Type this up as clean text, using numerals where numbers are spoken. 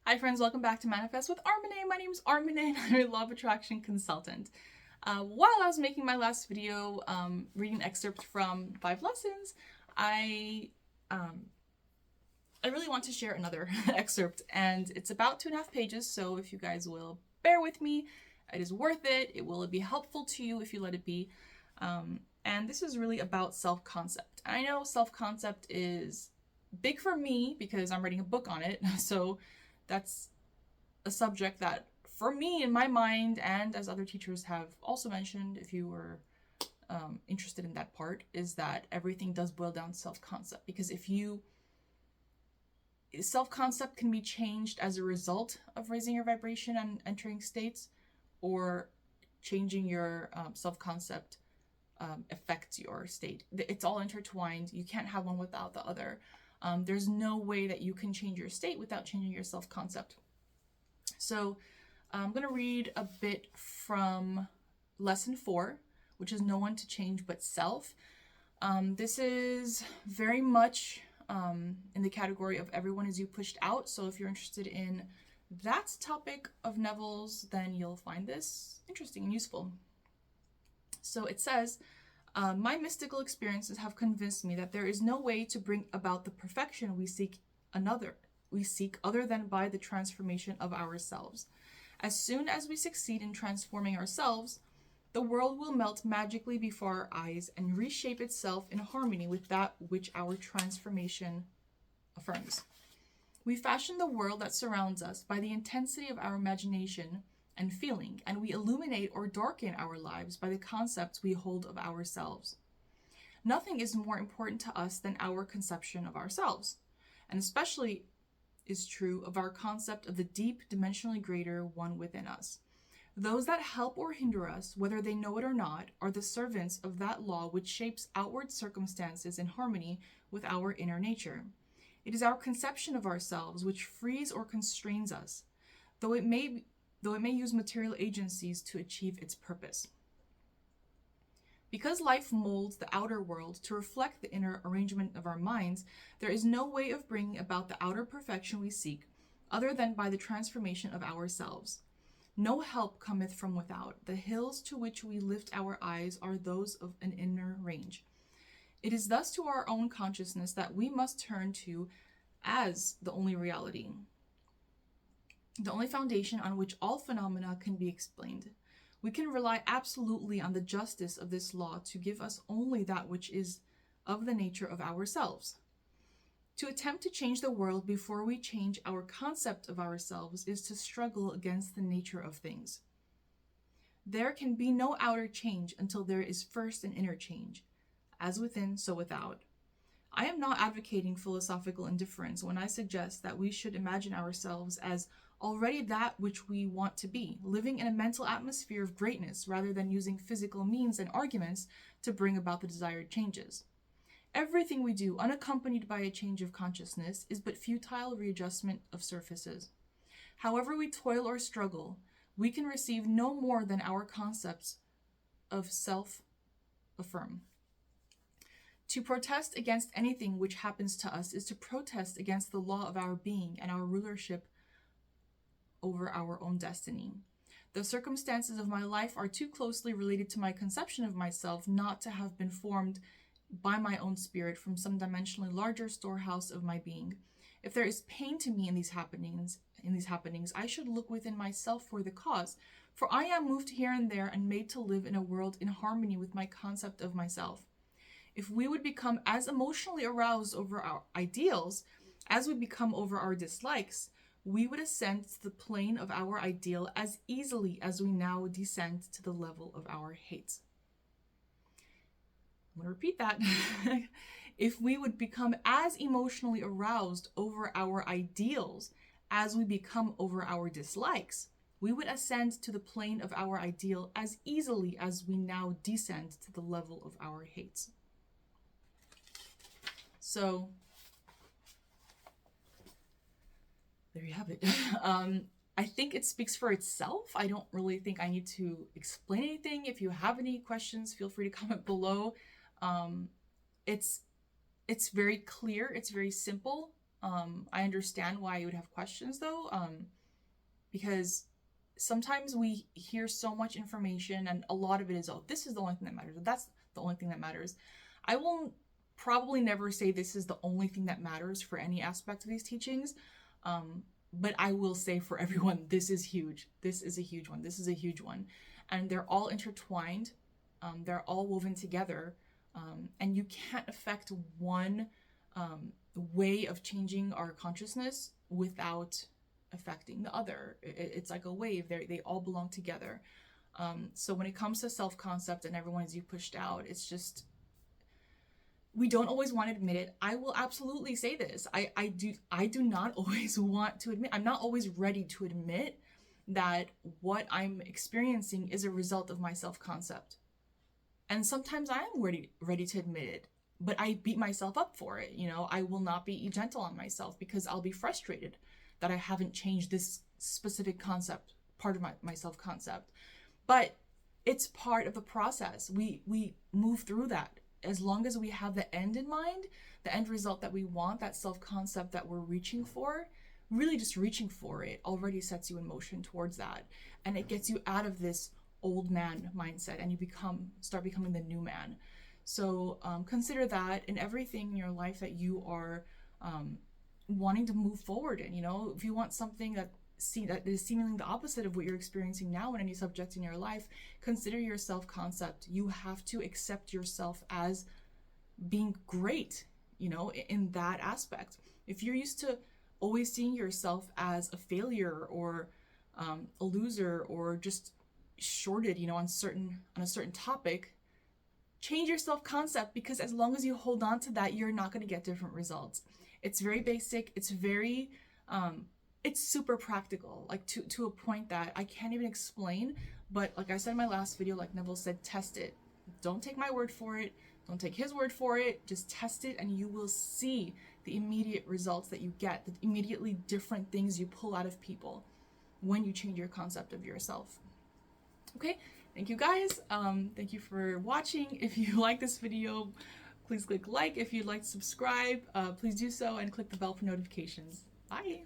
Hi friends, welcome back to Manifest with Armine. My name is Armine and I'm a law of attraction consultant. While I was making my last video, reading excerpts from 5 lessons, I really want to share another excerpt, and it's about 2.5 pages, so if you guys will bear with me, it is worth it. It will be helpful to you if you let it be. And this is really about self-concept. I know self-concept is big for me because I'm writing a book on it, so that's a subject that, for me, in my mind, and as other teachers have also mentioned, if you were interested in that part, is that everything does boil down to self-concept. Because self-concept can be changed as a result of raising your vibration and entering states, or changing your self-concept affects your state. It's all intertwined. You can't have one without the other. There's no way that you can change your state without changing your self-concept. So I'm going to read a bit from lesson 4, which is no one to change but self. This is very much in the category of everyone is you pushed out. So if you're interested in that topic of Neville's, then you'll find this interesting and useful. So it says, my mystical experiences have convinced me that there is no way to bring about the perfection we seek other than by the transformation of ourselves. As soon as we succeed in transforming ourselves, the world will melt magically before our eyes and reshape itself in harmony with that which our transformation affirms. We fashion the world that surrounds us by the intensity of our imagination and feeling, and we illuminate or darken our lives by the concepts we hold of ourselves. Nothing is more important to us than our conception of ourselves, and especially is true of our concept of the deep, dimensionally greater one within us. Those that help or hinder us, whether they know it or not, are the servants of that law which shapes outward circumstances in harmony with our inner nature. It is our conception of ourselves which frees or constrains us, though it may use material agencies to achieve its purpose. Because life molds the outer world to reflect the inner arrangement of our minds, there is no way of bringing about the outer perfection we seek other than by the transformation of ourselves. No help cometh from without. The hills to which we lift our eyes are those of an inner range. It is thus to our own consciousness that we must turn to as the only reality, the only foundation on which all phenomena can be explained. We can rely absolutely on the justice of this law to give us only that which is of the nature of ourselves. To attempt to change the world before we change our concept of ourselves is to struggle against the nature of things. There can be no outer change until there is first an inner change, as within, so without. I am not advocating philosophical indifference when I suggest that we should imagine ourselves as already that which we want to be, living in a mental atmosphere of greatness rather than using physical means and arguments to bring about the desired changes. Everything we do, unaccompanied by a change of consciousness, is but futile readjustment of surfaces. However we toil or struggle, we can receive no more than our concepts of self affirm. To protest against anything which happens to us is to protest against the law of our being and our rulership over our own destiny. The circumstances of my life are too closely related to my conception of myself not to have been formed by my own spirit from some dimensionally larger storehouse of my being. If there is pain to me in these happenings, I should look within myself for the cause, for I am moved here and there and made to live in a world in harmony with my concept of myself. If we would become as emotionally aroused over our ideals as we become over our dislikes, we would ascend to the plane of our ideal as easily as we now descend to the level of our hates. I'm going to repeat that. If we would become as emotionally aroused over our ideals as we become over our dislikes, we would ascend to the plane of our ideal as easily as we now descend to the level of our hates. So, there you have it. I think it speaks for itself. I don't really think I need to explain anything. If you have any questions, feel free to comment below. It's very clear. It's very simple. I understand why you would have questions though, because sometimes we hear so much information and a lot of it is, oh, this is the only thing that matters. That's the only thing that matters. I will probably never say this is the only thing that matters for any aspect of these teachings. But I will say for everyone, this is huge. This is a huge one. This is a huge one. And they're all intertwined. They're all woven together. And you can't affect one way of changing our consciousness without affecting the other. It's like a wave. They all belong together. So when it comes to self-concept and everyone is you pushed out, it's just, we don't always want to admit it. I will absolutely say this. I do not always want to admit, I'm not always ready to admit that what I'm experiencing is a result of my self-concept. And sometimes I am ready to admit it, but I beat myself up for it. You know, I will not be gentle on myself because I'll be frustrated that I haven't changed this specific concept, part of my self-concept. But it's part of the process. We move through that. As long as we have the end in mind, the end result that we want, that self-concept that we're reaching for, really just reaching for it already sets you in motion towards that. And it gets you out of this old man mindset and you start becoming the new man. So consider that in everything in your life that you are wanting to move forward in. You know, if you want something that is seemingly the opposite of what you're experiencing now in any subject in your life, consider your self-concept. You have to accept yourself as being great, you know, in that aspect. If you're used to always seeing yourself as a failure or a loser or just shorted, you know, on a certain topic, change your self-concept, because as long as you hold on to that, you're not going to get different results. It's very basic. It's very it's super practical, like to a point that I can't even explain. But like I said in my last video, like Neville said, test it. Don't take my word for it. Don't take his word for it. Just test it and you will see the immediate results that you get, the immediately different things you pull out of people when you change your concept of yourself. Okay, thank you guys. Thank you for watching. If you like this video, please click like. If you'd like to subscribe, please do so and click the bell for notifications. Bye.